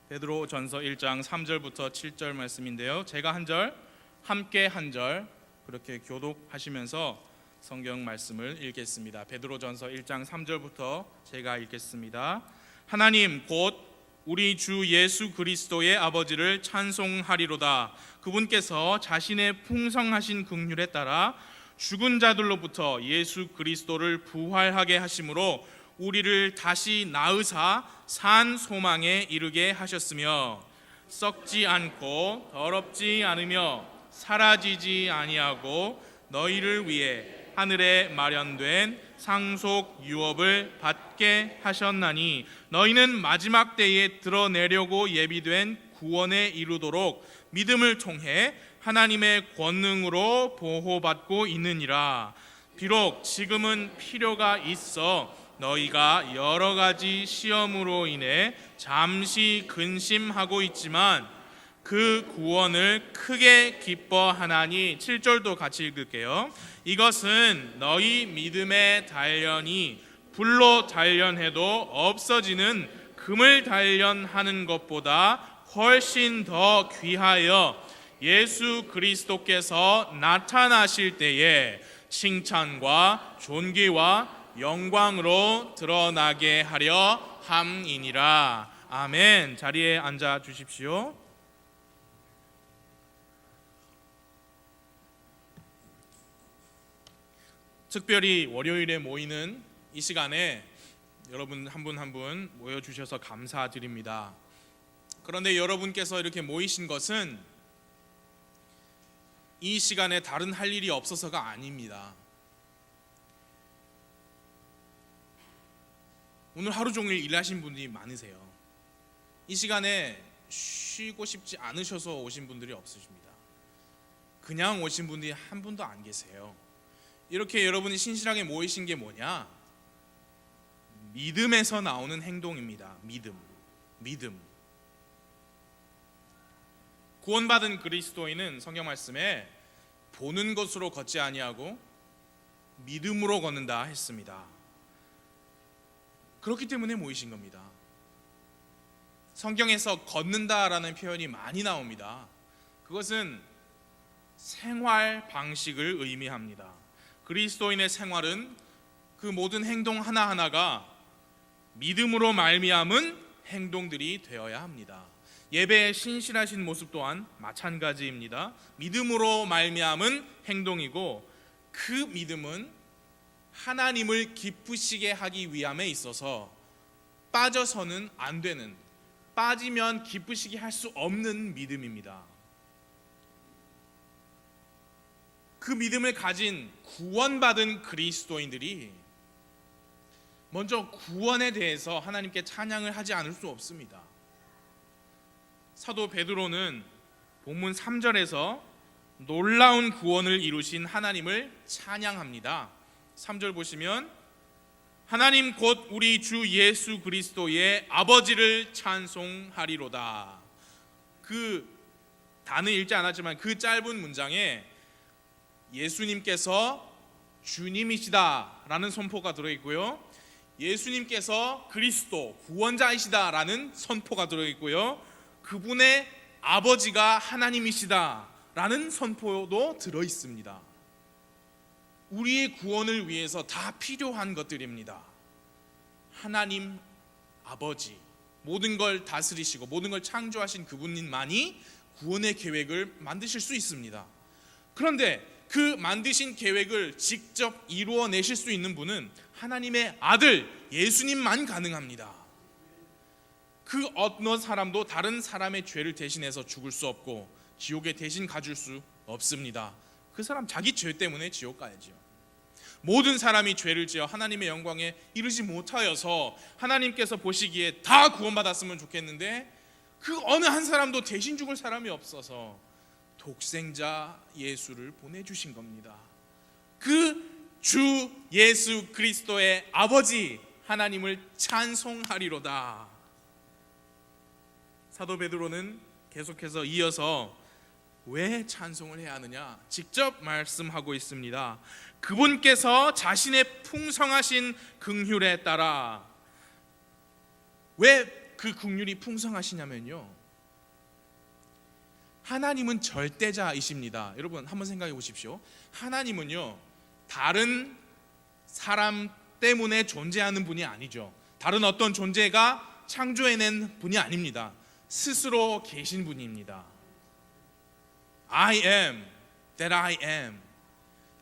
베드로전서 1장 3절부터 7절 말씀인데요. 제가 한 절, 함께 한 절 그렇게 교독하시면서 성경 말씀을 읽겠습니다. 베드로전서 1장 3절부터 제가 읽겠습니다. 하나님 곧 우리 주 예수 그리스도의 아버지를 찬송하리로다. 그분께서 자신의 풍성하신 긍휼에 따라 죽은 자들로부터 예수 그리스도를 부활하게 하심으로 우리를 다시 낳으사 산 소망에 이르게 하셨으며 썩지 않고 더럽지 않으며 사라지지 아니하고 너희를 위해 하늘에 마련된 상속 유업을 받게 하셨나니 너희는 마지막 때에 드러내려고 예비된 구원에 이르도록 믿음을 통해 하나님의 권능으로 보호받고 있느니라. 비록 지금은 필요가 있어 너희가 여러 가지 시험으로 인해 잠시 근심하고 있지만 그 구원을 크게 기뻐하나니 7절도 같이 읽을게요. 이것은 너희 믿음의 단련이 불로 단련해도 없어지는 금을 단련하는 것보다 훨씬 더 귀하여 예수 그리스도께서 나타나실 때에 칭찬과 존귀와 영광으로 드러나게 하려 함이니라. 아멘. 자리에 앉아 주십시오. 특별히 월요일에 모이는 이 시간에 여러분 한 분 한 분 모여주셔서 감사드립니다. 그런데 여러분께서 이렇게 모이신 것은 이 시간에 다른 할 일이 없어서가 아닙니다. 오늘 하루 종일 일하신 분들이 많으세요. 이 시간에 쉬고 싶지 않으셔서 오신 분들이 없으십니다. 그냥 오신 분들이 한 분도 안 계세요. 이렇게 여러분이 신실하게 모이신 게 뭐냐? 믿음에서 나오는 행동입니다. 믿음. 구원받은 그리스도인은 성경 말씀에 보는 것으로 걷지 아니하고 믿음으로 걷는다 했습니다. 그렇기 때문에 모이신 겁니다. 성경에서 걷는다라는 표현이 많이 나옵니다. 그것은 생활 방식을 의미합니다. 그리스도인의 생활은 그 모든 행동 하나하나가 믿음으로 말미암은 행동들이 되어야 합니다. 예배에 신실하신 모습 또한 마찬가지입니다. 믿음으로 말미암은 행동이고 그 믿음은 하나님을 기쁘시게 하기 위함에 있어서 빠져서는 안 되는, 빠지면 기쁘시게 할 수 없는 믿음입니다. 그 믿음을 가진 구원받은 그리스도인들이 먼저 구원에 대해서 하나님께 찬양을 하지 않을 수 없습니다. 사도 베드로는 본문 3절에서 놀라운 구원을 이루신 하나님을 찬양합니다. 3절 보시면 하나님 곧 우리 주 예수 그리스도의 아버지를 찬송하리로다. 그 단은 읽지 않았지만 그 짧은 문장에 예수님께서 주님이시다라는 선포가 들어있고요, 예수님께서 그리스도 구원자이시다라는 선포가 들어있고요, 그분의 아버지가 하나님이시다라는 선포도 들어있습니다. 우리의 구원을 위해서 다 필요한 것들입니다. 하나님 아버지, 모든 걸 다스리시고 모든 걸 창조하신 그분만이 구원의 계획을 만드실 수 있습니다. 그런데 그 만드신 계획을 직접 이루어내실 수 있는 분은 하나님의 아들 예수님만 가능합니다. 그 어느 사람도 다른 사람의 죄를 대신해서 죽을 수 없고 지옥에 대신 가줄 수 없습니다. 그 사람 자기 죄 때문에 지옥 가야지요. 모든 사람이 죄를 지어 하나님의 영광에 이르지 못하여서 하나님께서 보시기에 다 구원받았으면 좋겠는데 그 어느 한 사람도 대신 죽을 사람이 없어서 독생자 예수를 보내주신 겁니다. 그 주 예수 그리스도의 아버지 하나님을 찬송하리로다. 사도 베드로는 계속해서 이어서 왜 찬송을 해야 하느냐 직접 말씀하고 있습니다. 그분께서 자신의 풍성하신 긍휼에 따라, 왜 그 긍휼이 풍성하시냐면요, 하나님은 절대자이십니다. 여러분 한번 생각해 보십시오. 하나님은요, 다른 사람 때문에 존재하는 분이 아니죠. 다른 어떤 존재가 창조해낸 분이 아닙니다. 스스로 계신 분입니다. I am that I am.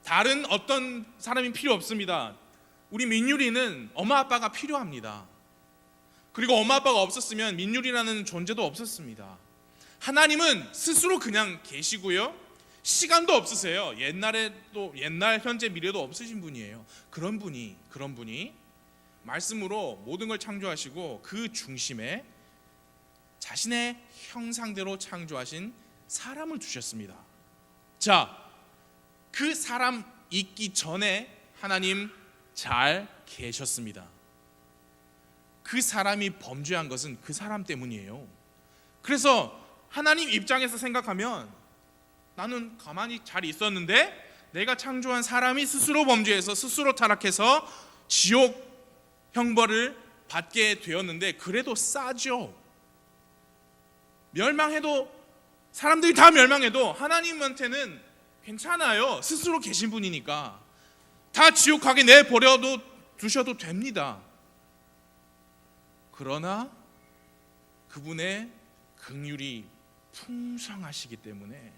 다른 어떤 사람이 필요 없습니다. 우리 민율이는 엄마 아빠가 필요합니다. 그리고 엄마 아빠가 없었으면 민율이라는 존재도 없었습니다. 하나님은 스스로 그냥 계시고요, 시간도 없으세요. 옛날 현재 미래도 없으신 분이에요. 그런 분이 말씀으로 모든 걸 창조하시고 그 중심에 자신의 형상대로 창조하신 사람을 두셨습니다. 자, 그 사람 있기 전에 하나님 잘 계셨습니다. 그 사람이 범죄한 것은 그 사람 때문이에요. 그래서 하나님 입장에서 생각하면 나는 가만히 잘 있었는데 내가 창조한 사람이 스스로 범죄해서 스스로 타락해서 지옥 형벌을 받게 되었는데 그래도 싸죠. 멸망해도, 사람들이 다 멸망해도 하나님한테는 괜찮아요. 스스로 계신 분이니까. 다 지옥 가게 내버려도 두셔도 됩니다. 그러나 그분의 긍휼이 풍성하시기 때문에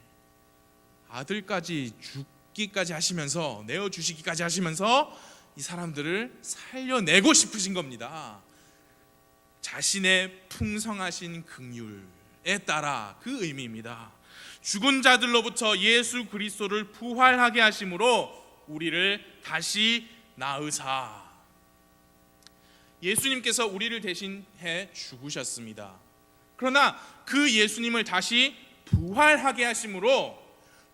아들까지 죽기까지 하시면서, 내어주시기까지 하시면서 이 사람들을 살려내고 싶으신 겁니다. 자신의 풍성하신 긍휼에 따라, 그 의미입니다. 죽은 자들로부터 예수 그리스도를 부활하게 하심으로 우리를 다시 낳으사. 예수님께서 우리를 대신해 죽으셨습니다. 그러나 그 예수님을 다시 부활하게 하심으로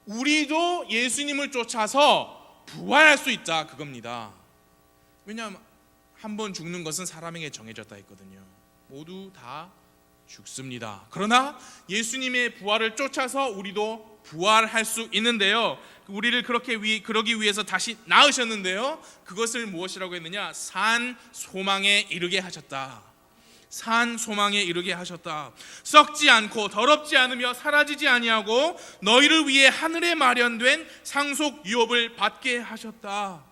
우리도 예수님을 쫓아서 부활할 수 있다, 그겁니다. 왜냐하면 한 번 죽는 것은 사람에게 정해졌다 했거든요. 모두 다 죽습니다. 그러나 예수님의 부활을 쫓아서 우리도 부활할 수 있는데요, 우리를 그러기 위해서 다시 낳으셨는데요, 그것을 무엇이라고 했느냐? 산 소망에 이르게 하셨다. 산 소망에 이르게 하셨다. 썩지 않고 더럽지 않으며 사라지지 아니하고 너희를 위해 하늘에 마련된 상속 유업을 받게 하셨다.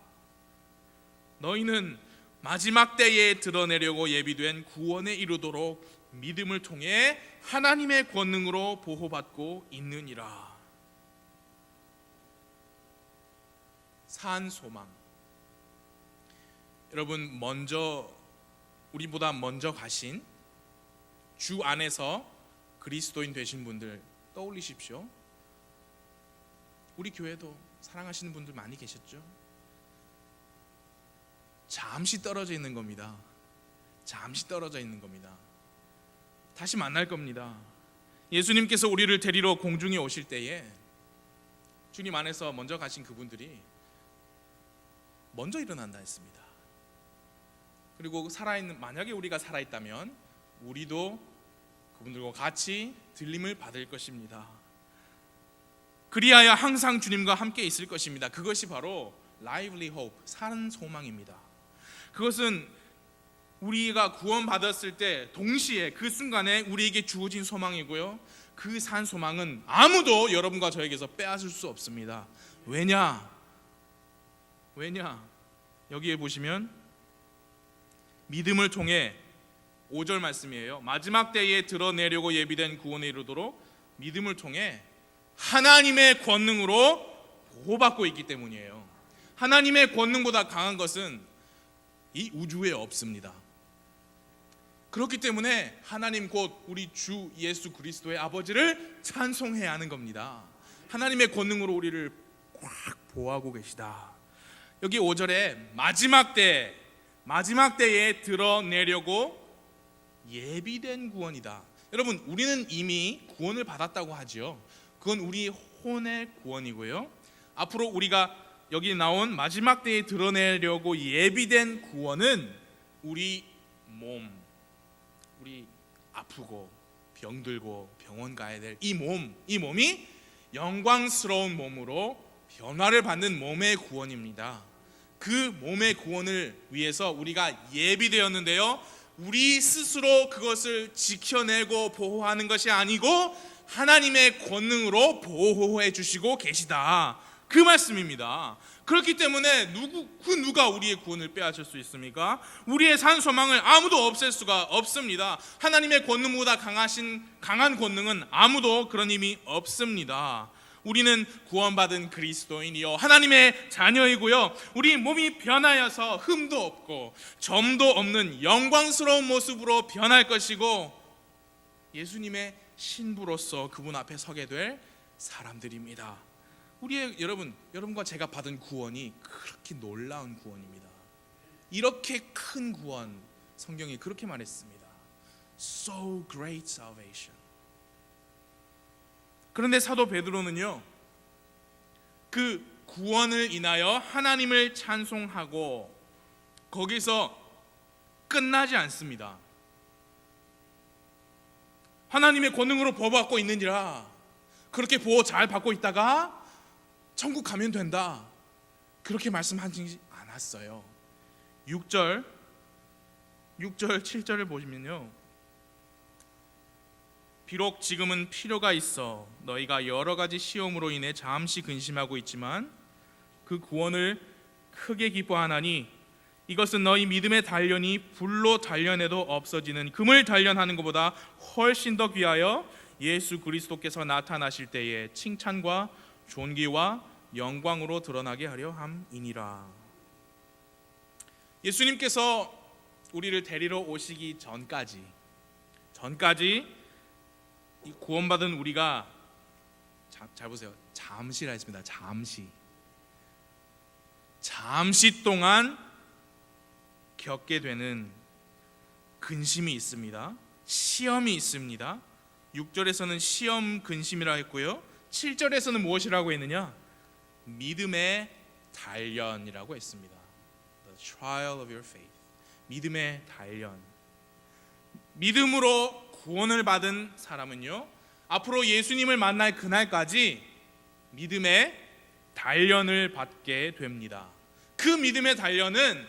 너희는 마지막 때에 드러내려고 예비된 구원에 이르도록 믿음을 통해 하나님의 권능으로 보호받고 있느니라. 산 소망. 여러분, 우리보다 먼저 가신 주 안에서 그리스도인 되신 분들 떠올리십시오. 우리 교회도 사랑하시는 분들 많이 계셨죠? 잠시 떨어져 있는 겁니다. 잠시 떨어져 있는 겁니다. 다시 만날 겁니다. 예수님께서 우리를 데리러 공중에 오실 때에 주님 안에서 먼저 가신 그분들이 먼저 일어난다 했습니다. 그리고 만약에 우리가 살아있다면 우리도 그분들과 같이 들림을 받을 것입니다. 그리하여 항상 주님과 함께 있을 것입니다. 그것이 바로 lively hope, 사는 소망입니다. 그것은 우리가 구원받았을 때 동시에 그 순간에 우리에게 주어진 소망이고요, 그 산 소망은 아무도 여러분과 저에게서 빼앗을 수 없습니다. 왜냐? 여기에 보시면 믿음을 통해 5절 말씀이에요. 마지막 때에 드러내려고 예비된 구원에 이르도록 믿음을 통해 하나님의 권능으로 보호받고 있기 때문이에요. 하나님의 권능보다 강한 것은 이 우주에 없습니다. 그렇기 때문에 하나님 곧 우리 주 예수 그리스도의 아버지를 찬송해야 하는 겁니다. 하나님의 권능으로 우리를 꽉 보호하고 계시다. 여기 5절에 마지막 때에 드러내려고 예비된 구원이다. 여러분, 우리는 이미 구원을 받았다고 하죠. 그건 우리 혼의 구원이고요, 앞으로 우리가 여기 나온 마지막 때에 드러내려고 예비된 구원은 우리 몸, 우리 아프고 병들고 병원 가야 될 이 몸이 영광스러운 몸으로 변화를 받는 몸의 구원입니다. 그 몸의 구원을 위해서 우리가 예비되었는데요, 우리 스스로 그것을 지켜내고 보호하는 것이 아니고 하나님의 권능으로 보호해 주시고 계시다, 그 말씀입니다. 그렇기 때문에 누가 우리의 구원을 빼앗을 수 있습니까? 우리의 산 소망을 아무도 없앨 수가 없습니다. 하나님의 권능보다 강한 권능은 아무도 그런 힘이 없습니다. 우리는 구원받은 그리스도인이요 하나님의 자녀이고요, 우리 몸이 변하여서 흠도 없고 점도 없는 영광스러운 모습으로 변할 것이고 예수님의 신부로서 그분 앞에 서게 될 사람들입니다. 여러분과 제가 받은 구원이 그렇게 놀라운 구원입니다. 이렇게 큰 구원, 성경이 그렇게 말했습니다. So great salvation. 그런데 사도 베드로는요, 그 구원을 인하여 하나님을 찬송하고 거기서 끝나지 않습니다. 하나님의 권능으로 보호받고 있느니라, 그렇게 보호 잘 받고 있다가 천국 가면 된다, 그렇게 말씀하지 않았어요. 6절 7절을 보시면요, 비록 지금은 필요가 있어 너희가 여러 가지 시험으로 인해 잠시 근심하고 있지만 그 구원을 크게 기뻐하나니 이것은 너희 믿음의 단련이 불로 단련해도 없어지는 금을 단련하는 것보다 훨씬 더 귀하여 예수 그리스도께서 나타나실 때에 칭찬과 존귀와 영광으로 드러나게 하려 함이니라. 예수님께서 우리를 데리러 오시기 전까지 이 구원받은 우리가, 잘 보세요, 잠시라 했습니다. 잠시 동안 겪게 되는 근심이 있습니다. 시험이 있습니다. 6절에서는 시험 근심이라 했고요, 7절에서는 무엇이라고 했느냐? 믿음의 단련이라고 했습니다. The trial of your faith. 믿음의 단련. 믿음으로 구원을 받은 사람은요, 앞으로 예수님을 만날 그날까지 믿음의 단련을 받게 됩니다. 그 믿음의 단련은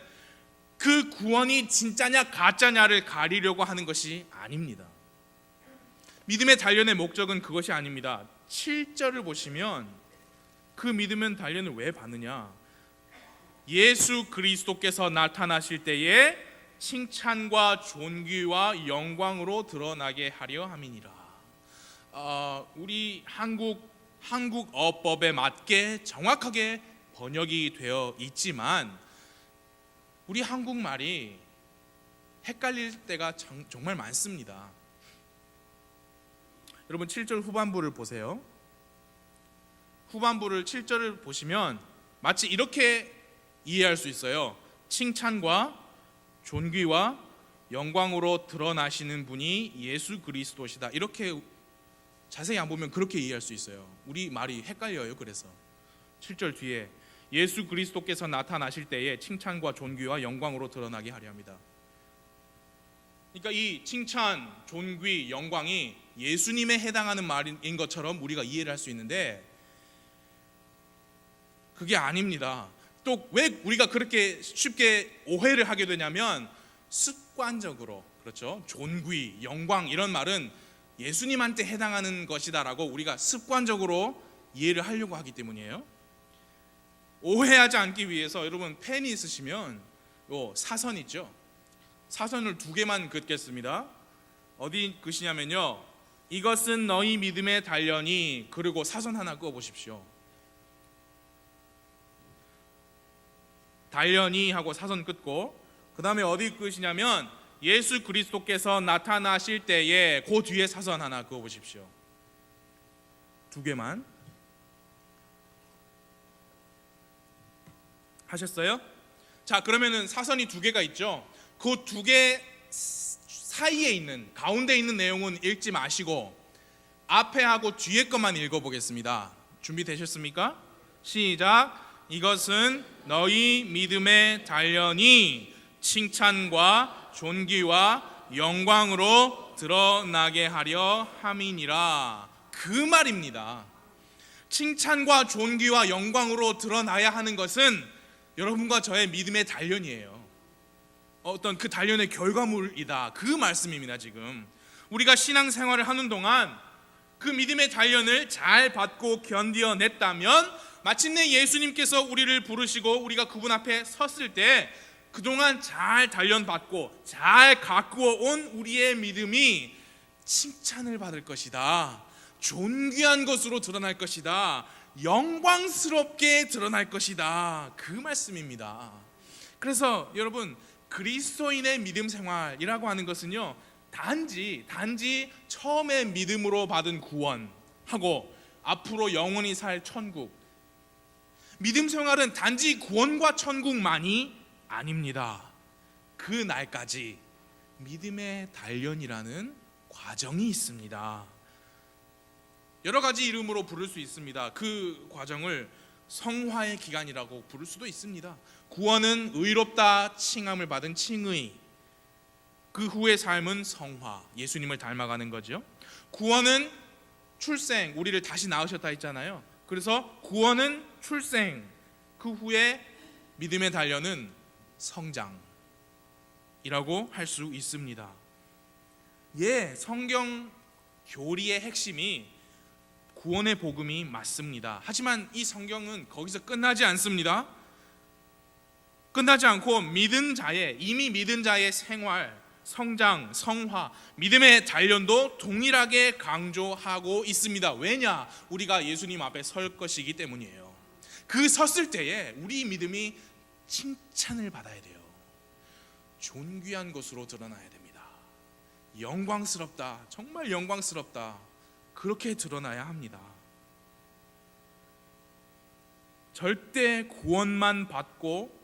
그 구원이 진짜냐 가짜냐를 가리려고 하는 것이 아닙니다. 믿음의 단련의 목적은 그것이 아닙니다. 7절을 보시면 그 믿음의 단련을 왜 받느냐? 예수 그리스도께서 나타나실 때에 칭찬과 존귀와 영광으로 드러나게 하려 함이니라. 우리 한국 어법에 맞게 정확하게 번역이 되어 있지만 우리 한국말이 헷갈릴 때가 정말 많습니다. 여러분 7절 후반부를 보세요. 후반부를 7절을 보시면 마치 이렇게 이해할 수 있어요. 칭찬과 존귀와 영광으로 드러나시는 분이 예수 그리스도시다. 이렇게 자세히 안 보면 그렇게 이해할 수 있어요. 우리 말이 헷갈려요. 그래서 7절 뒤에 예수 그리스도께서 나타나실 때에 칭찬과 존귀와 영광으로 드러나게 하려 합니다. 그러니까 이 칭찬, 존귀, 영광이 예수님에 해당하는 말인 것처럼 우리가 이해를 할 수 있는데 그게 아닙니다. 또 왜 우리가 그렇게 쉽게 오해를 하게 되냐면 습관적으로, 그렇죠, 존귀, 영광 이런 말은 예수님한테 해당하는 것이다라고 우리가 습관적으로 이해를 하려고 하기 때문이에요. 오해하지 않기 위해서 여러분 펜이 있으시면 사선 있죠? 사선을 2개만 긋겠습니다. 어디 긋이냐면요, 이것은 너희 믿음의 단련이, 그리고 사선 하나 그어 보십시오. 단련이 하고 사선 긋고, 그 다음에 어디 긋이냐면 예수 그리스도께서 나타나실 때에 그 뒤에 사선 하나 그어 보십시오. 2개만 하셨어요? 자, 그러면은 사선이 2개가 있죠. 그 2개 사이에 있는, 가운데 있는 내용은 읽지 마시고 앞에 하고 뒤에 것만 읽어보겠습니다. 준비되셨습니까? 시작. 이것은 너희 믿음의 단련이 칭찬과 존귀와 영광으로 드러나게 하려 함이니라. 그 말입니다. 칭찬과 존귀와 영광으로 드러나야 하는 것은 여러분과 저의 믿음의 단련이에요. 어떤 그 단련의 결과물이다, 그 말씀입니다. 지금 우리가 신앙생활을 하는 동안 그 믿음의 단련을 잘 받고 견뎌냈다면 마침내 예수님께서 우리를 부르시고 우리가 그분 앞에 섰을 때 그동안 잘 단련받고 잘 가꾸어 온 우리의 믿음이 칭찬을 받을 것이다, 존귀한 것으로 드러날 것이다, 영광스럽게 드러날 것이다, 그 말씀입니다. 그래서 여러분, 그리스도인의 믿음 생활이라고 하는 것은요, 단지 처음에 믿음으로 받은 구원하고 앞으로 영원히 살 천국, 믿음 생활은 단지 구원과 천국만이 아닙니다. 그 날까지 믿음의 단련이라는 과정이 있습니다. 여러 가지 이름으로 부를 수 있습니다. 그 과정을 성화의 기간이라고 부를 수도 있습니다. 구원은 의롭다 칭함을 받은 칭의, 그 후의 삶은 성화, 예수님을 닮아가는 거죠. 구원은 출생, 우리를 다시 낳으셨다 했잖아요. 그래서 구원은 출생, 그 후에 믿음의 단련은 성장이라고 할 수 있습니다. 성경 교리의 핵심이 구원의 복음이 맞습니다. 하지만 이 성경은 거기서 끝나지 않습니다. 끝나지 않고 이미 믿은 자의 생활, 성장, 성화, 믿음의 단련도 동일하게 강조하고 있습니다. 왜냐? 우리가 예수님 앞에 설 것이기 때문이에요. 그 섰을 때에 우리 믿음이 칭찬을 받아야 돼요. 존귀한 것으로 드러나야 됩니다. 영광스럽다, 정말 영광스럽다, 그렇게 드러나야 합니다. 절대 구원만 받고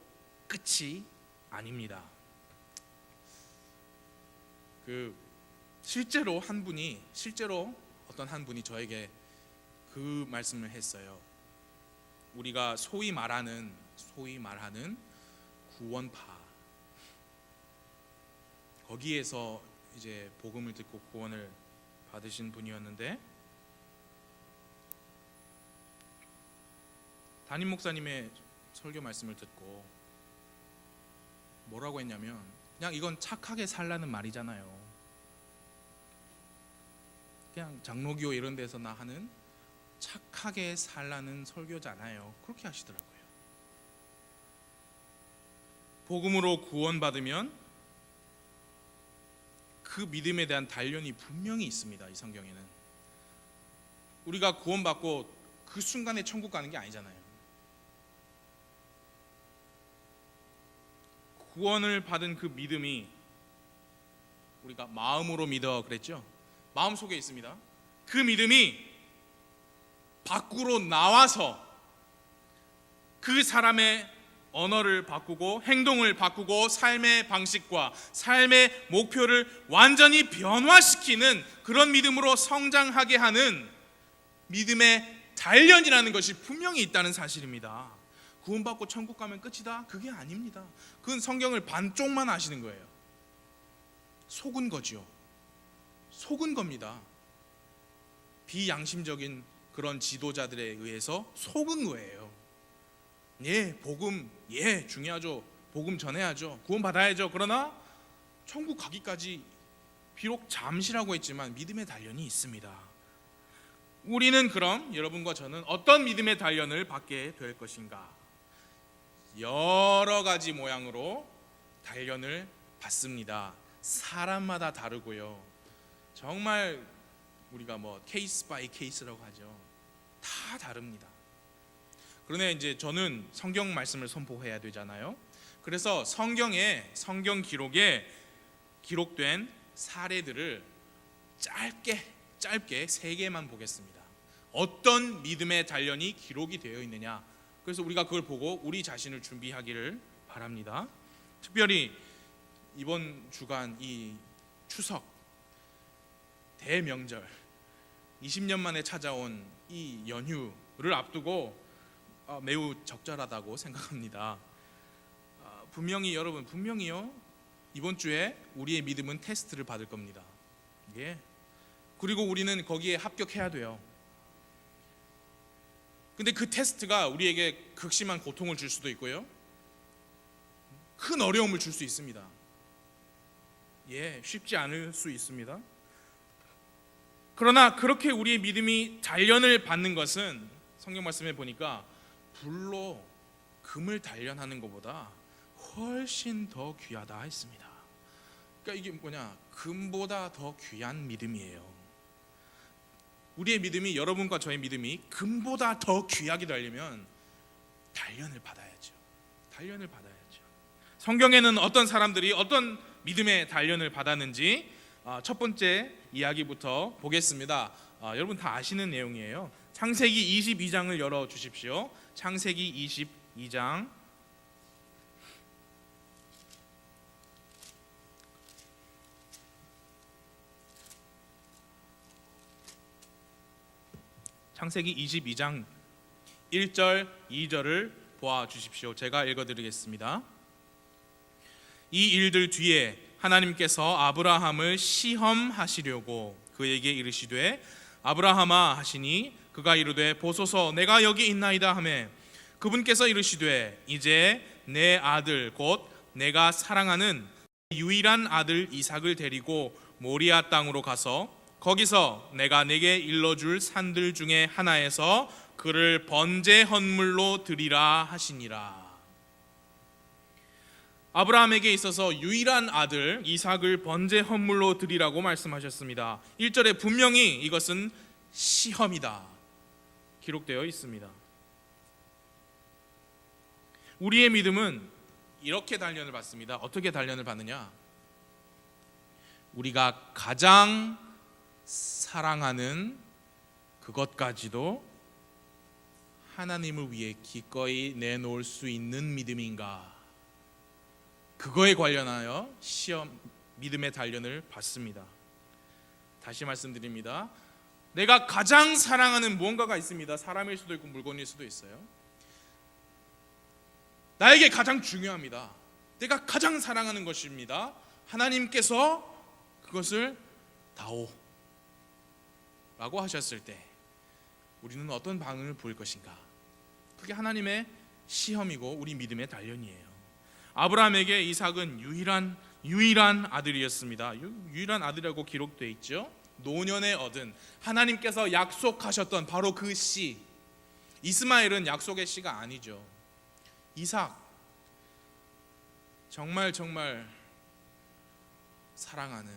끝이 아닙니다. 실제로 어떤 한 분이 저에게 그 말씀을 했어요. 우리가 소위 말하는 구원파, 거기에서 이제 복음을 듣고 구원을 받으신 분이었는데, 담임 목사님의 설교 말씀을 듣고 뭐라고 했냐면, 그냥 이건 착하게 살라는 말이잖아요. 그냥 장로교 이런 데서나 하는 착하게 살라는 설교잖아요. 그렇게 하시더라고요. 복음으로 구원받으면 그 믿음에 대한 단련이 분명히 있습니다. 이 성경에는 우리가 구원받고 그 순간에 천국 가는 게 아니잖아요. 구원을 받은 그 믿음이, 우리가 마음으로 믿어 그랬죠? 마음속에 있습니다. 그 믿음이 밖으로 나와서 그 사람의 언어를 바꾸고 행동을 바꾸고 삶의 방식과 삶의 목표를 완전히 변화시키는 그런 믿음으로 성장하게 하는 믿음의 단련이라는 것이 분명히 있다는 사실입니다. 구원받고 천국 가면 끝이다? 그게 아닙니다. 그건 성경을 반쪽만 아시는 거예요. 속은 거죠. 속은 겁니다. 비양심적인 그런 지도자들에 의해서 속은 거예요. 복음 중요하죠. 복음 전해야죠. 구원 받아야죠. 그러나 천국 가기까지 비록 잠시라고 했지만 믿음의 단련이 있습니다. 우리는 그럼 여러분과 저는 어떤 믿음의 단련을 받게 될 것인가? 여러 가지 모양으로 단련을 받습니다. 사람마다 다르고요. 정말 우리가 케이스 바이 케이스라고 하죠. 다 다릅니다. 그러나 이제 저는 성경 말씀을 선포해야 되잖아요. 그래서 성경 기록에 기록된 사례들을 짧게 3개만 보겠습니다. 어떤 믿음의 단련이 기록이 되어 있느냐. 그래서 우리가 그걸 보고 우리 자신을 준비하기를 바랍니다. 특별히 이번 주간 이 추석 대명절 20년 만에 찾아온 이 연휴를 앞두고 매우 적절하다고 생각합니다. 분명히요, 이번 주에 우리의 믿음은 테스트를 받을 겁니다. 그리고 우리는 거기에 합격해야 돼요. 근데 그 테스트가 우리에게 극심한 고통을 줄 수도 있고요, 큰 어려움을 줄 수 있습니다. 쉽지 않을 수 있습니다. 그러나 그렇게 우리의 믿음이 단련을 받는 것은 성경 말씀에 보니까 불로 금을 단련하는 것보다 훨씬 더 귀하다 했습니다. 그러니까 이게 금보다 더 귀한 믿음이에요. 우리의 믿음이, 여러분과 저의 믿음이 금보다 더 귀하게 되려면 단련을 받아야죠. 성경에는 어떤 사람들이 어떤 믿음의 단련을 받았는지 첫 번째 이야기부터 보겠습니다. 여러분 다 아시는 내용이에요. 창세기 22장을 열어 주십시오. 창세기 22장 창세기 22장 1절 2절을 보아 주십시오. 제가 읽어드리겠습니다. 이 일들 뒤에 하나님께서 아브라함을 시험하시려고 그에게 이르시되 아브라함아 하시니 그가 이르되 보소서 내가 여기 있나이다 하매 그분께서 이르시되 이제 내 아들 곧 내가 사랑하는 유일한 아들 이삭을 데리고 모리아 땅으로 가서 거기서 내가 네게 일러줄 산들 중에 하나에서 그를 번제 헌물로 드리라 하시니라. 아브라함에게 있어서 유일한 아들 이삭을 번제 헌물로 드리라고 말씀하셨습니다. 1절에 분명히 이것은 시험이다 기록되어 있습니다. 우리의 믿음은 이렇게 단련을 받습니다. 어떻게 단련을 받느냐? 우리가 가장 사랑하는 그것까지도 하나님을 위해 기꺼이 내놓을 수 있는 믿음인가? 그거에 관련하여 믿음의 단련을 받습니다. 다시 말씀드립니다. 내가 가장 사랑하는 무언가가 있습니다. 사람일 수도 있고 물건일 수도 있어요. 나에게 가장 중요합니다. 내가 가장 사랑하는 것입니다. 하나님께서 그것을 다오 라고 하셨을 때 우리는 어떤 반응을 보일 것인가? 그게 하나님의 시험이고 우리 믿음의 단련이에요. 아브라함에게 이삭은 유일한 아들이었습니다. 유일한 아들이라고 기록되어 있죠. 노년에 얻은 하나님께서 약속하셨던 바로 그 씨. 이스마엘은 약속의 씨가 아니죠. 이삭, 정말 사랑하는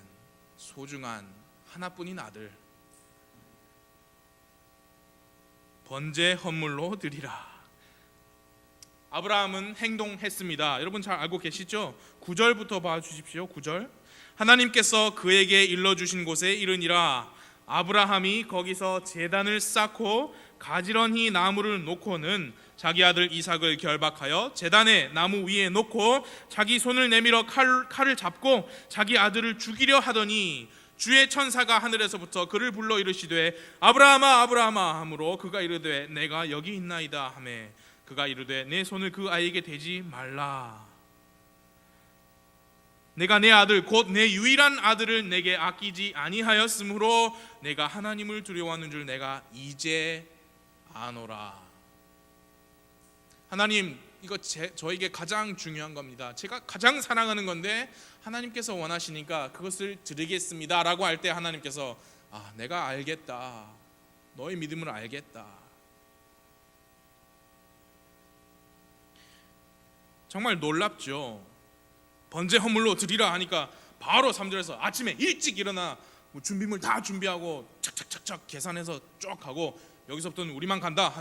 소중한 하나뿐인 아들, 번제 헌물로 드리라. 아브라함은 행동했습니다. 여러분 잘 알고 계시죠? 9절부터 봐주십시오. 9절. 하나님께서 그에게 일러주신 곳에 이르니라. 아브라함이 거기서 제단을 쌓고 가지런히 나무를 놓고는 자기 아들 이삭을 결박하여 제단의 나무 위에 놓고 자기 손을 내밀어 칼을 잡고 자기 아들을 죽이려 하더니 주의 천사가 하늘에서부터 그를 불러 이르시되 아브라함아 아브라함아 하므로 그가 이르되 내가 여기 있나이다 하매 그가 이르되 내 손을 그 아이에게 대지 말라. 내가 내 아들 곧 내 유일한 아들을 내게 아끼지 아니하였으므로 내가 하나님을 두려워하는 줄 내가 이제 아노라. 하나님, 이거 저에게 가장 중요한 겁니다. 제가 가장 사랑하는 건데 하나님께서 원하시니까 그것을 드리겠습니다 라고 할 때 하나님께서 내가 알겠다. 너의 믿음을 알겠다. 정말 놀랍죠. 번제 헌물로 드리라 하니까 바로 3절에서 아침에 일찍 일어나 준비물 다 준비하고 착착착착 계산해서 쭉 하고 여기서부터는 우리만 간다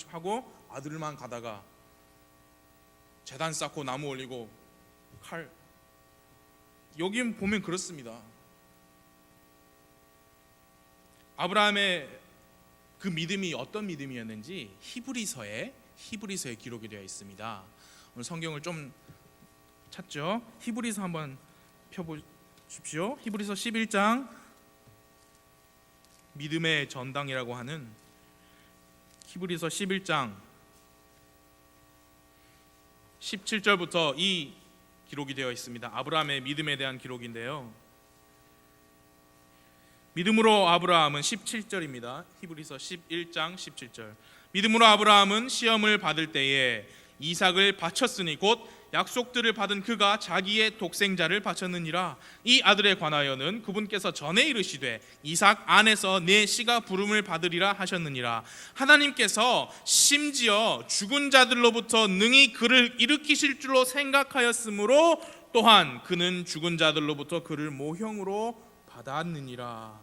하고 아들만 가다가 제단 쌓고 나무 올리고 칼. 여기 보면 그렇습니다. 아브라함의 그 믿음이 어떤 믿음이었는지 히브리서에 기록이 되어 있습니다. 오늘 성경을 좀 찾죠. 히브리서 한번 펴보십시오. 히브리서 11장 믿음의 전당이라고 하는 히브리서 11장 17절부터 이 기록이 되어 있습니다. 아브라함의 믿음에 대한 기록인데요. 믿음으로 아브라함은 17절입니다. 히브리서 11장 17절. 믿음으로 아브라함은 시험을 받을 때에 이삭을 바쳤으니 곧 약속들을 받은 그가 자기의 독생자를 바쳤느니라. 이 아들에 관하여는 그분께서 전에 이르시되 이삭 안에서 내 씨가 부름을 받으리라 하셨느니라. 하나님께서 심지어 죽은 자들로부터 능히 그를 일으키실 줄로 생각하였으므로 또한 그는 죽은 자들로부터 그를 모형으로 받았느니라.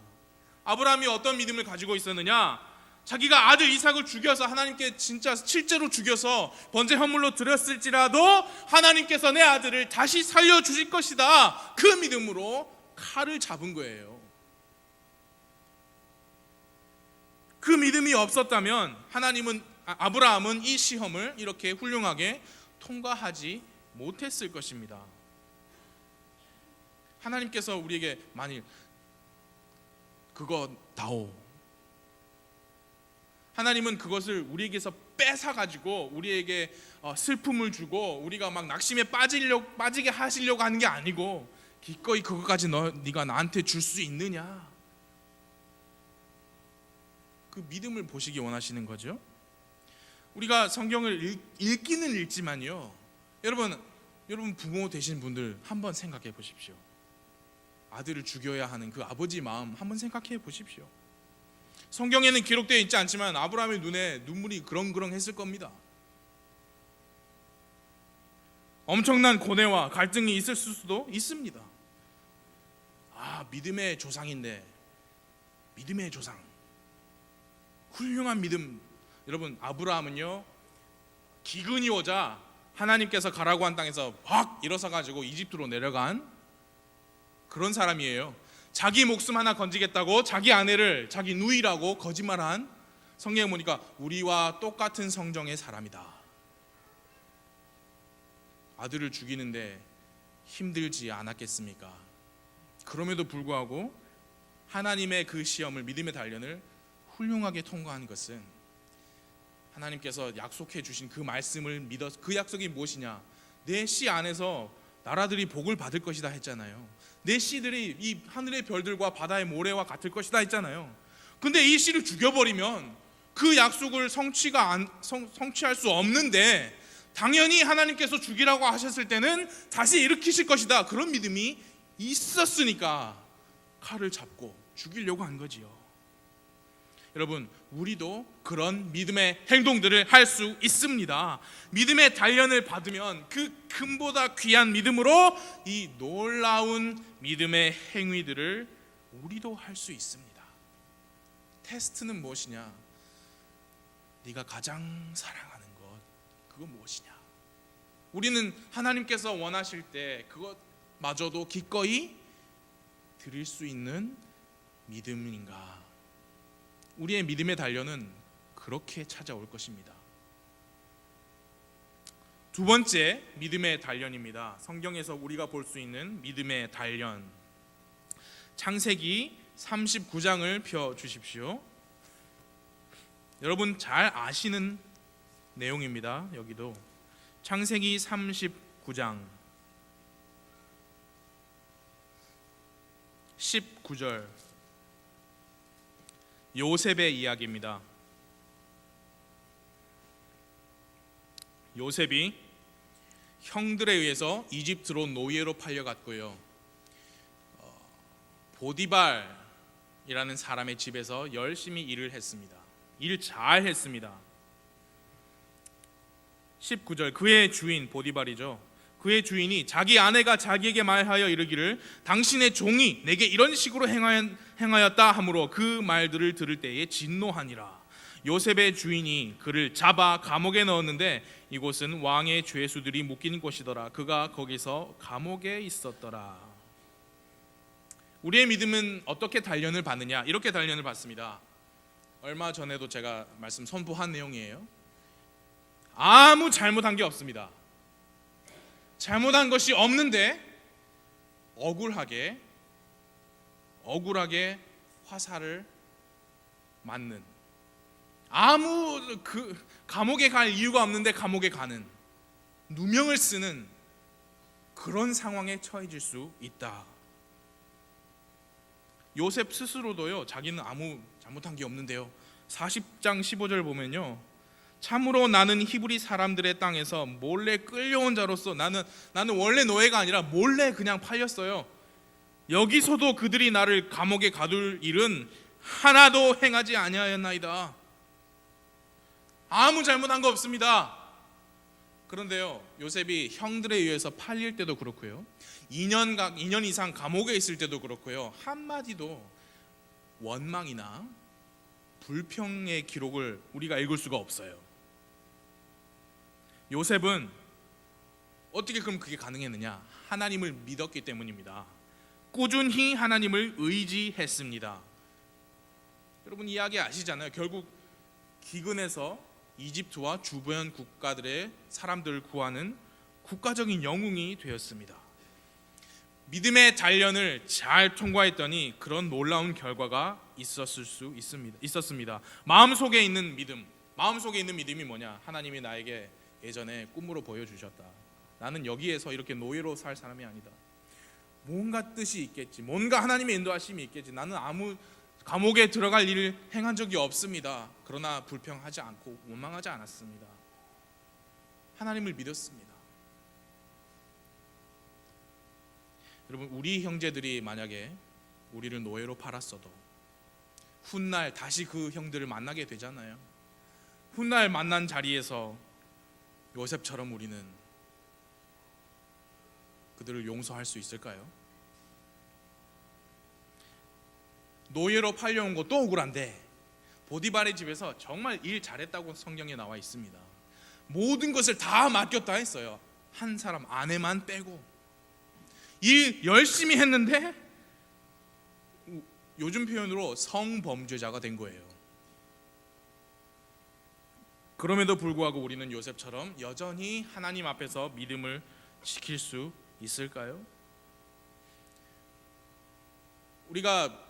아브라함이 어떤 믿음을 가지고 있었느냐? 자기가 아들 이삭을 죽여서 하나님께 진짜 실제로 죽여서 번제 헌물로 드렸을지라도 하나님께서 내 아들을 다시 살려주실 것이다, 그 믿음으로 칼을 잡은 거예요. 그 믿음이 없었다면 아브라함은 이 시험을 이렇게 훌륭하게 통과하지 못했을 것입니다. 하나님께서 우리에게 만일 그거 다오, 하나님은 그것을 우리에게서 뺏어가지고 우리에게 슬픔을 주고 우리가 막 낙심에 빠지게 하시려고 하는 게 아니고 기꺼이 그것까지 네가 나한테 줄 수 있느냐, 그 믿음을 보시기 원하시는 거죠. 우리가 성경을 읽기는 읽지만요, 여러분 부모 되신 분들 한번 생각해 보십시오. 아들을 죽여야 하는 그 아버지 마음 한번 생각해 보십시오. 성경에는 기록되어 있지 않지만 아브라함의 눈에 눈물이 그렁그렁했을 겁니다. 엄청난 고뇌와 갈등이 있을 수도 있습니다. 믿음의 조상인데, 믿음의 조상, 훌륭한 믿음. 여러분, 아브라함은요, 기근이 오자 하나님께서 가라고 한 땅에서 확 일어서 가지고 이집트로 내려간 그런 사람이에요. 자기 목숨 하나 건지겠다고 자기 아내를 자기 누이라고 거짓말한, 성경에 보니까 우리와 똑같은 성정의 사람이다. 아들을 죽이는데 힘들지 않았겠습니까? 그럼에도 불구하고 하나님의 그 시험을, 믿음의 단련을 훌륭하게 통과한 것은 하나님께서 약속해 주신 그 말씀을 믿어. 그 약속이 무엇이냐? 내 씨 안에서 나라들이 복을 받을 것이다 했잖아요. 내 씨들이 이 하늘의 별들과 바다의 모래와 같을 것이다 했잖아요. 근데 이 씨를 죽여버리면 그 약속을 성취할 수 없는데, 당연히 하나님께서 죽이라고 하셨을 때는 다시 일으키실 것이다, 그런 믿음이 있었으니까 칼을 잡고 죽이려고 한 거지요. 여러분, 우리도 그런 믿음의 행동들을 할 수 있습니다. 믿음의 단련을 받으면 그 금보다 귀한 믿음으로 이 놀라운 믿음의 행위들을 우리도 할 수 있습니다. 테스트는 무엇이냐? 네가 가장 사랑하는 것, 그건 무엇이냐? 우리는 하나님께서 원하실 때 그것마저도 기꺼이 드릴 수 있는 믿음인가? 우리의 믿음의 단련은 그렇게 찾아올 것입니다. 두 번째 믿음의 단련입니다. 성경에서 우리가 볼 수 있는 믿음의 단련, 창세기 39장을 펴 주십시오. 여러분 잘 아시는 내용입니다. 여기도 창세기 39장 19절, 요셉의 이야기입니다. 요셉이 형들에 의해서 이집트로 노예로 팔려갔고요, 보디발이라는 사람의 집에서 열심히 일을 했습니다. 일 잘 했습니다. 19절, 그의 주인 보디발이죠. 그의 주인이 자기 아내가 자기에게 말하여 이르기를 당신의 종이 내게 이런 식으로 행하였다 하므로 그 말들을 들을 때에 진노하니라. 요셉의 주인이 그를 잡아 감옥에 넣었는데 이곳은 왕의 죄수들이 묶인 곳이더라. 그가 거기서 감옥에 있었더라. 우리의 믿음은 어떻게 단련을 받느냐? 이렇게 단련을 받습니다. 얼마 전에도 제가 말씀 선포한 내용이에요. 아무 잘못한 게 없습니다. 잘못한 것이 없는데 억울하게 화살을 맞는, 아무 감옥에 갈 이유가 없는데 감옥에 가는, 누명을 쓰는 그런 상황에 처해질 수 있다. 요셉 스스로도요, 자기는 아무 잘못한 게 없는데요. 40장 15절 보면요, 참으로 나는 히브리 사람들의 땅에서 몰래 끌려온 자로서 나는 원래 노예가 아니라 몰래 그냥 팔렸어요. 여기서도 그들이 나를 감옥에 가둘 일은 하나도 행하지 아니하였나이다. 아무 잘못한 거 없습니다. 그런데요, 요셉이 형들에 의해서 팔릴 때도 그렇고요, 2년 이상 감옥에 있을 때도 그렇고요, 한마디도 원망이나 불평의 기록을 우리가 읽을 수가 없어요. 요셉은 어떻게 그럼 그게 가능했느냐? 하나님을 믿었기 때문입니다. 꾸준히 하나님을 의지했습니다. 여러분 이야기 아시잖아요. 결국 기근에서 이집트와 주변 국가들의 사람들을 구하는 국가적인 영웅이 되었습니다. 믿음의 단련을 잘 통과했더니 그런 놀라운 결과가 있었습니다. 마음속에 있는 믿음이 뭐냐? 하나님이 나에게 예전에 꿈으로 보여주셨다. 나는 여기에서 이렇게 노예로 살 사람이 아니다. 뭔가 뜻이 있겠지, 뭔가 하나님의 인도하심이 있겠지. 나는 아무 감옥에 들어갈 일을 행한 적이 없습니다. 그러나 불평하지 않고 원망하지 않았습니다. 하나님을 믿었습니다. 여러분, 우리 형제들이 만약에 우리를 노예로 팔았어도 훗날 다시 그 형들을 만나게 되잖아요. 훗날 만난 자리에서 요셉처럼 우리는 그들을 용서할 수 있을까요? 노예로 팔려온 것도 억울한데 보디발의 집에서 정말 일 잘했다고 성경에 나와 있습니다. 모든 것을 다 맡겼다 했어요. 한 사람 아내만 빼고 일 열심히 했는데 요즘 표현으로 성범죄자가 된 거예요. 그럼에도 불구하고 우리는 요셉처럼 여전히 하나님 앞에서 믿음을 지킬 수 있을까요? 우리가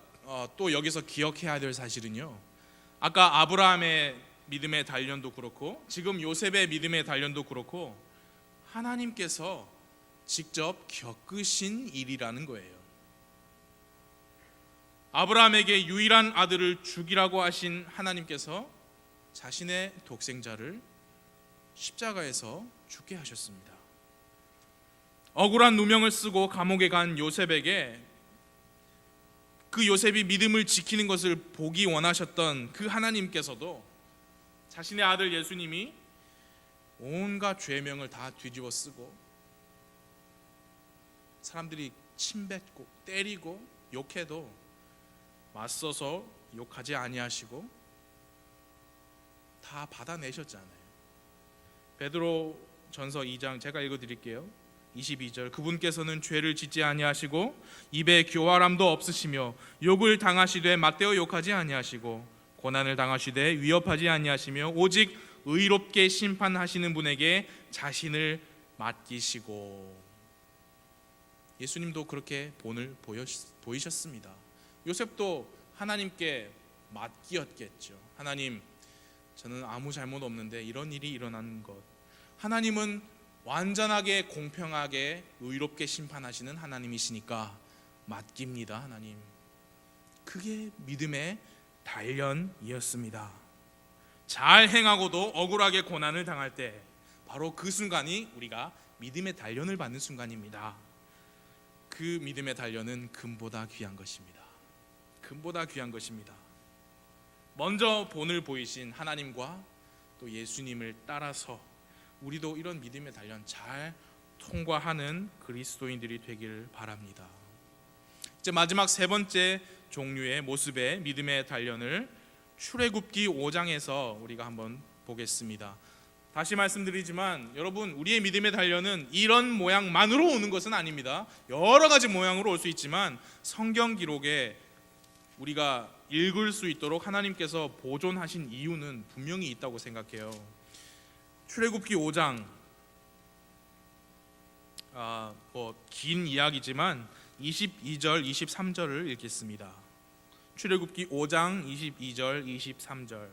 또 여기서 기억해야 될 사실은요, 아까 아브라함의 믿음의 단련도 그렇고 지금 요셉의 믿음의 단련도 그렇고 하나님께서 직접 겪으신 일이라는 거예요. 아브라함에게 유일한 아들을 죽이라고 하신 하나님께서 자신의 독생자를 십자가에서 죽게 하셨습니다. 억울한 누명을 쓰고 감옥에 간 요셉에게 그 요셉이 믿음을 지키는 것을 보기 원하셨던 그 하나님께서도 자신의 아들 예수님이 온갖 죄명을 다 뒤집어 쓰고 사람들이 침뱉고 때리고 욕해도 맞서서 욕하지 아니하시고 다 받아내셨잖아요. 베드로 전서 2장 제가 읽어드릴게요. 22절, 그분께서는 죄를 짓지 아니하시고 입에 교활함도 없으시며 욕을 당하시되 맞대어 욕하지 아니하시고 고난을 당하시되 위협하지 아니하시며 오직 의롭게 심판하시는 분에게 자신을 맡기시고. 예수님도 그렇게 본을 보이셨습니다. 요셉도 하나님께 맡기었겠죠. 하나님, 저는 아무 잘못 없는데 이런 일이 일어나는 것, 하나님은 완전하게 공평하게 의롭게 심판하시는 하나님이시니까 맡깁니다. 하나님. 그게 믿음의 단련이었습니다. 잘 행하고도 억울하게 고난을 당할 때 바로 그 순간이 우리가 믿음의 단련을 받는 순간입니다. 그 믿음의 단련은 금보다 귀한 것입니다. 금보다 귀한 것입니다. 먼저 본을 보이신 하나님과 또 예수님을 따라서 우리도 이런 믿음의 단련 잘 통과하는 그리스도인들이 되길 바랍니다. 이제 마지막 세 번째 종류의 모습의 믿음의 단련을 출애굽기 5장에서 우리가 한번 보겠습니다. 다시 말씀드리지만 여러분, 우리의 믿음의 단련은 이런 모양만으로 오는 것은 아닙니다. 여러 가지 모양으로 올 수 있지만 성경 기록에 우리가 읽을 수 있도록 하나님께서 보존하신 이유는 분명히 있다고 생각해요. 출애굽기 5장 긴 이야기지만 22절 23절을 읽겠습니다. 출애굽기 5장 22절 23절.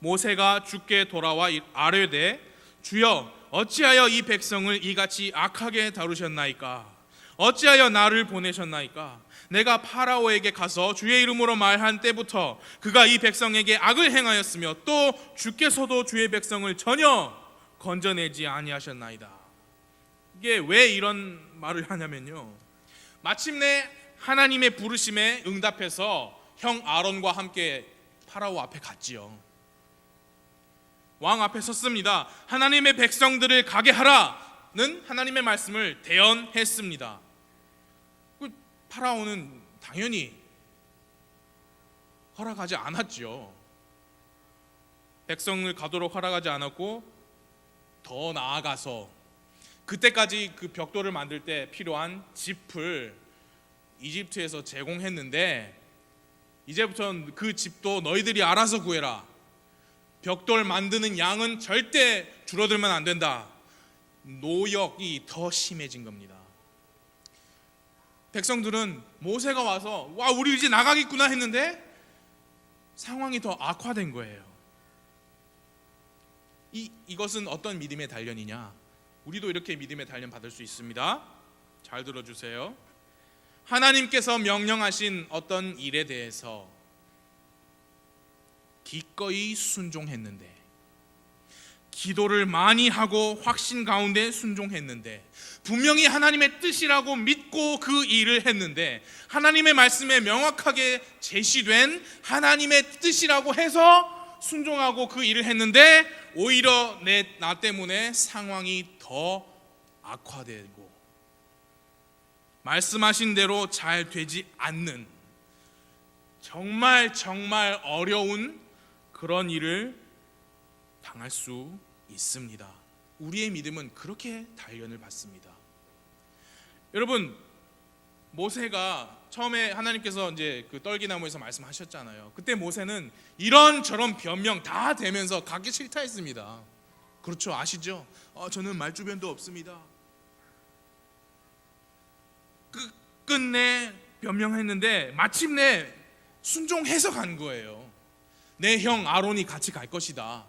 모세가 주께 돌아와 아뢰되 주여 어찌하여 이 백성을 이같이 악하게 다루셨나이까? 어찌하여 나를 보내셨나이까? 내가 파라오에게 가서 주의 이름으로 말한 때부터 그가 이 백성에게 악을 행하였으며 또 주께서도 주의 백성을 전혀 건져내지 아니하셨나이다. 이게 왜 이런 말을 하냐면요, 마침내 하나님의 부르심에 응답해서 형 아론과 함께 파라오 앞에 갔지요. 왕 앞에 섰습니다. 하나님의 백성들을 가게 하라는 하나님의 말씀을 대언했습니다. 파라오는 당연히 허락하지 않았죠. 백성을 가도록 허락하지 않았고, 더 나아가서 그때까지 그 벽돌을 만들 때 필요한 짚을 이집트에서 제공했는데, 이제부터는 그 짚도 너희들이 알아서 구해라. 벽돌 만드는 양은 절대 줄어들면 안 된다. 노역이 더 심해진 겁니다. 백성들은 모세가 와서 와, 우리 이제 나가겠구나 했는데 상황이 더 악화된 거예요. 이것은 어떤 믿음의 단련이냐? 우리도 이렇게 믿음의 단련 받을 수 있습니다. 잘 들어주세요. 하나님께서 명령하신 어떤 일에 대해서 기꺼이 순종했는데, 기도를 많이 하고 확신 가운데 순종했는데, 분명히 하나님의 뜻이라고 믿고 그 일을 했는데, 하나님의 말씀에 명확하게 제시된 하나님의 뜻이라고 해서 순종하고 그 일을 했는데, 오히려 나 때문에 상황이 더 악화되고 말씀하신 대로 잘 되지 않는 정말 어려운 그런 일을 당할 수 있습니다. 우리의 믿음은 그렇게 단련을 받습니다. 여러분, 모세가 처음에 하나님께서 이제 그 떨기나무에서 말씀하셨잖아요. 그때 모세는 이런저런 변명 다 대면서 가기 싫다 했습니다. 그렇죠, 아시죠? 저는 말주변도 없습니다. 끝내 변명했는데 마침내 순종해서 간 거예요. 내 형 아론이 같이 갈 것이다.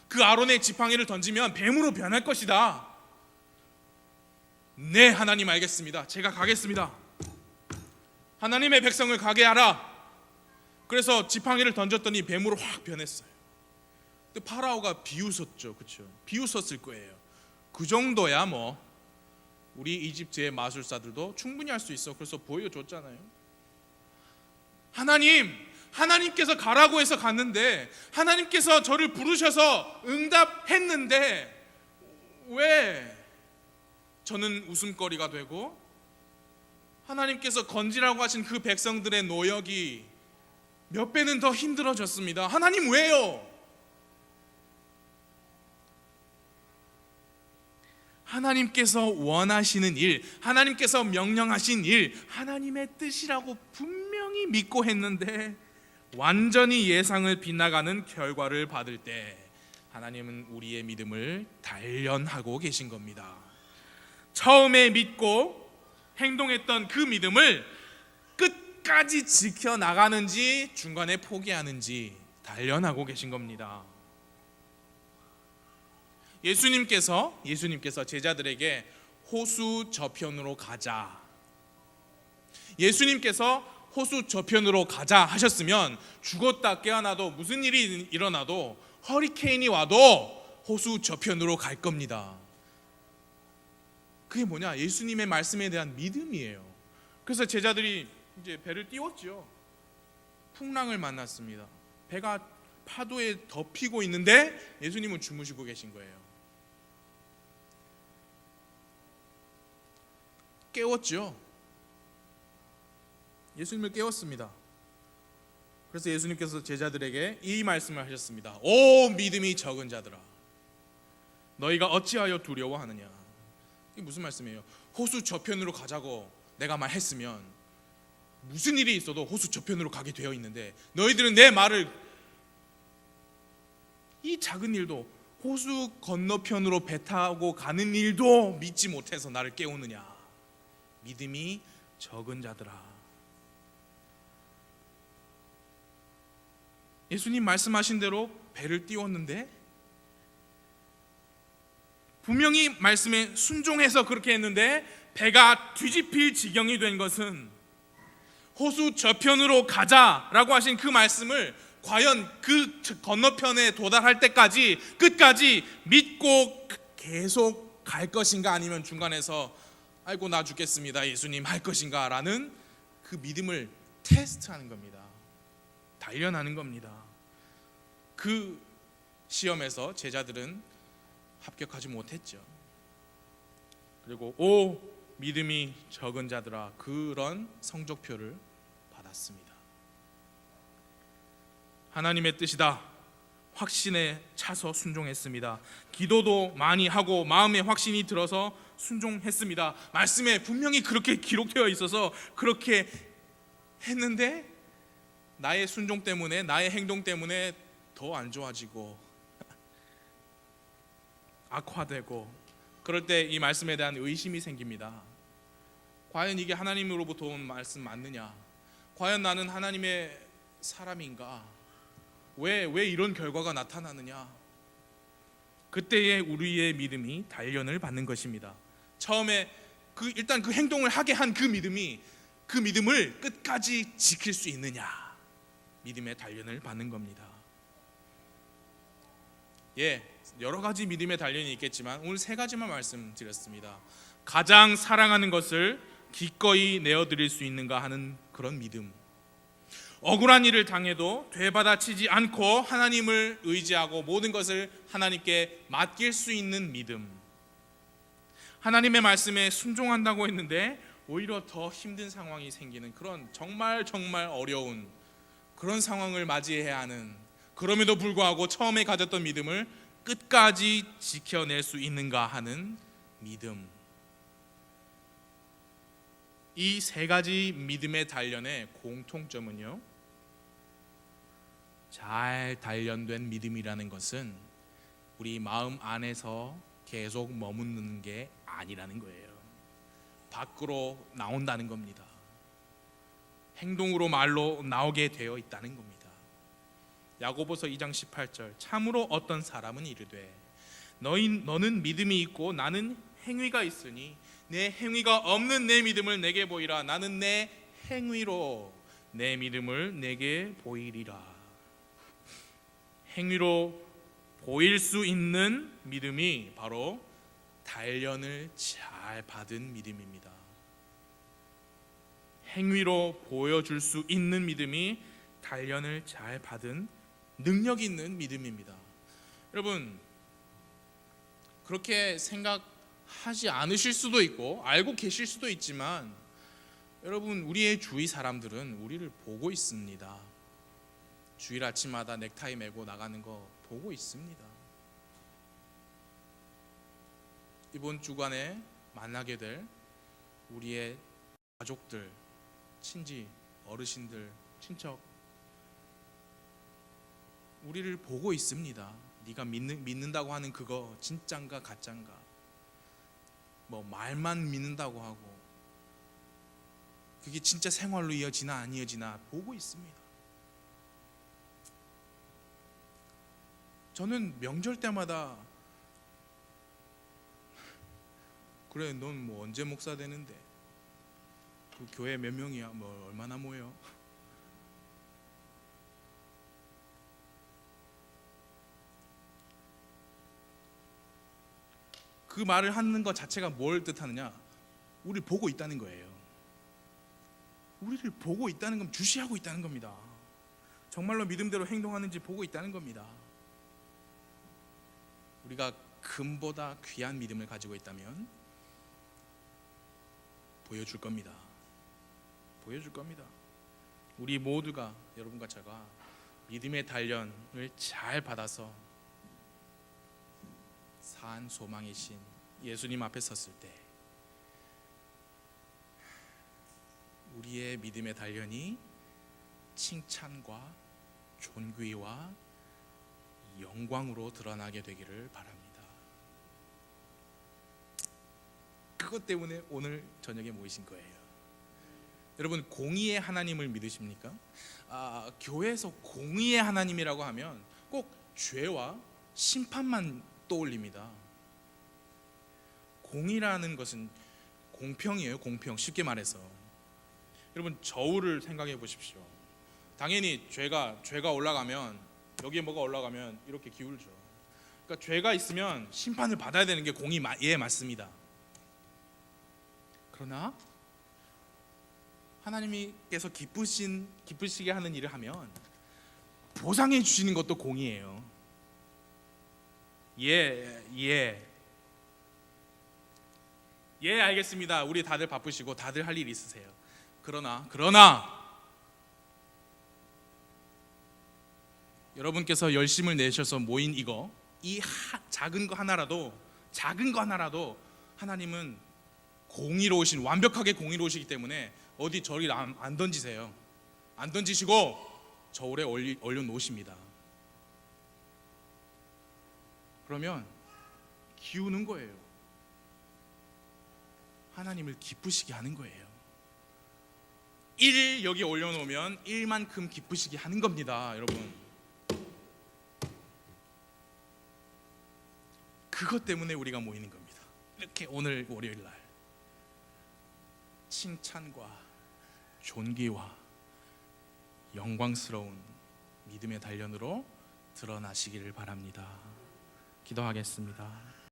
그 아론의 지팡이를 던지면 뱀으로 변할 것이다. 네, 하나님 알겠습니다. 제가 가겠습니다. 하나님의 백성을 가게 하라. 그래서 지팡이를 던졌더니 뱀으로 확 변했어요. 근데 파라오가 비웃었죠. 그렇죠? 비웃었을 거예요. 그 정도야 뭐 우리 이집트의 마술사들도 충분히 할 수 있어. 그래서 보여줬잖아요. 하나님께서 가라고 해서 갔는데, 하나님께서 저를 부르셔서 응답했는데 왜 저는 웃음거리가 되고, 하나님께서 건지라고 하신 그 백성들의 노역이 몇 배는 더 힘들어졌습니다. 하나님 왜요? 하나님께서 원하시는 일, 하나님께서 명령하신 일, 하나님의 뜻이라고 분명히 믿고 했는데 완전히 예상을 빗나가는 결과를 받을 때 하나님은 우리의 믿음을 단련하고 계신 겁니다. 처음에 믿고 행동했던 그 믿음을 끝까지 지켜나가는지 중간에 포기하는지 단련하고 계신 겁니다. 예수님께서 제자들에게 호수 저편으로 가자, 예수님께서 호수 저편으로 가자 하셨으면 죽었다 깨어나도 무슨 일이 일어나도 허리케인이 와도 호수 저편으로 갈 겁니다. 그게 뭐냐? 예수님의 말씀에 대한 믿음이에요. 그래서 제자들이 이제 배를 띄웠죠. 풍랑을 만났습니다. 배가 파도에 덮이고 있는데 예수님은 주무시고 계신 거예요. 깨웠죠. 예수님을 깨웠습니다. 그래서 예수님께서 제자들에게 이 말씀을 하셨습니다. 오 믿음이 적은 자들아, 너희가 어찌하여 두려워하느냐. 이게 무슨 말씀이에요? 호수 저편으로 가자고 내가 말했으면 무슨 일이 있어도 호수 저편으로 가게 되어 있는데, 너희들은 내 말을, 이 작은 일도, 호수 건너편으로 배 타고 가는 일도 믿지 못해서 나를 깨우느냐. 믿음이 적은 자들아. 예수님 말씀하신 대로 배를 띄웠는데 분명히 말씀에 순종해서 그렇게 했는데 배가 뒤집힐 지경이 된 것은 호수 저편으로 가자라고 하신 그 말씀을 과연 그 건너편에 도달할 때까지 끝까지 믿고 계속 갈 것인가, 아니면 중간에서 아이고 나 죽겠습니다 예수님 할 것인가 라는 그 믿음을 테스트하는 겁니다. 단련하는 겁니다. 그 시험에서 제자들은 합격하지 못했죠. 그리고 오 믿음이 적은 자들아, 그런 성적표를 받았습니다. 하나님의 뜻이다 확신에 차서 순종했습니다. 기도도 많이 하고 마음에 확신이 들어서 순종했습니다. 말씀에 분명히 그렇게 기록되어 있어서 그렇게 했는데 나의 순종 때문에, 나의 행동 때문에 더 안 좋아지고 악화되고, 그럴 때 이 말씀에 대한 의심이 생깁니다. 과연 이게 하나님으로부터 온 말씀 맞느냐? 과연 나는 하나님의 사람인가? 왜 이런 결과가 나타나느냐? 그때에 우리의 믿음이 단련을 받는 것입니다. 처음에 일단 그 행동을 하게 한 그 믿음을 끝까지 지킬 수 있느냐? 믿음의 단련을 받는 겁니다. 여러 가지 믿음의 단련이 있겠지만 오늘 세 가지만 말씀드렸습니다. 가장 사랑하는 것을 기꺼이 내어드릴 수 있는가 하는 그런 믿음, 억울한 일을 당해도 되받아치지 않고 하나님을 의지하고 모든 것을 하나님께 맡길 수 있는 믿음, 하나님의 말씀에 순종한다고 했는데 오히려 더 힘든 상황이 생기는 그런 정말 어려운 그런 상황을 맞이해야 하는, 그럼에도 불구하고 처음에 가졌던 믿음을 끝까지 지켜낼 수 있는가 하는 믿음. 이 세 가지 믿음의 단련의 공통점은요, 잘 단련된 믿음이라는 것은 우리 마음 안에서 계속 머무는 게 아니라는 거예요. 밖으로 나온다는 겁니다. 행동으로, 말로 나오게 되어 있다는 겁니다. 야고보서 2장 18절, 참으로 어떤 사람은 이르되 너는 믿음이 있고 나는 행위가 있으니 내 행위가 없는 내 믿음을 내게 보이라. 나는 내 행위로 내 믿음을 내게 보이리라. 행위로 보일 수 있는 믿음이 바로 단련을 잘 받은 믿음입니다. 행위로 보여줄 수 있는 믿음이 단련을 잘 받은 능력 있는 믿음입니다. 여러분, 그렇게 생각하지 않으실 수도 있고 알고 계실 수도 있지만, 여러분, 우리의 주위 사람들은 우리를 보고 있습니다. 주일 아침마다 넥타이 메고 나가는 거 보고 있습니다. 이번 주간에 만나게 될 우리의 가족들, 친지, 어르신들, 친척, 우리를 보고 있습니다. 네가 믿는다고 하는 그거 진짠가 가짠가, 뭐 말만 믿는다고 하고 그게 진짜 생활로 이어지나 안 이어지나 보고 있습니다. 저는 명절 때마다 그래 넌 뭐 언제 목사 되는데, 그 교회 몇 명이야, 뭐 얼마나 모여, 그 말을 하는 것 자체가 뭘 뜻하느냐? 우리를 보고 있다는 거예요. 우리를 보고 있다는 건 주시하고 있다는 겁니다. 정말로 믿음대로 행동하는지 보고 있다는 겁니다. 우리가 금보다 귀한 믿음을 가지고 있다면 보여줄 겁니다. 보여줄 겁니다. 우리 모두가, 여러분과 제가 믿음의 단련을 잘 받아서 산 소망이신 예수님 앞에 섰을 때 우리의 믿음의 단련이 칭찬과 존귀와 영광으로 드러나게 되기를 바랍니다. 그것 때문에 오늘 저녁에 모이신 거예요. 여러분, 공의의 하나님을 믿으십니까? 교회에서 공의의 하나님이라고 하면 꼭 죄와 심판만 떠올립니다. 공의라는 것은 공평이에요. 공평. 쉽게 말해서 여러분 저울을 생각해 보십시오. 당연히 죄가 올라가면 여기에 뭐가 올라가면 이렇게 기울죠. 그러니까 죄가 있으면 심판을 받아야 되는 게 공의에 맞습니다. 그러나 하나님께서 기쁘시게 하는 일을 하면 보상해 주시는 것도 공의예요. 알겠습니다. 우리 다들 바쁘시고 다들 할 일 있으세요. 그러나 여러분께서 열심을 내셔서 모인 이 작은 거 하나라도 하나님은 공의로우신, 완벽하게 공의로우시기 때문에 어디 저리 안 던지세요. 안 던지시고 저울에 올려 놓으십니다. 그러면 기우는 거예요. 하나님을 기쁘시게 하는 거예요. 1 여기 올려놓으면 1만큼 기쁘시게 하는 겁니다. 여러분, 그것 때문에 우리가 모이는 겁니다. 이렇게 오늘 월요일 날 칭찬과 존귀와 영광스러운 믿음의 단련으로 드러나시기를 바랍니다. 기도하겠습니다.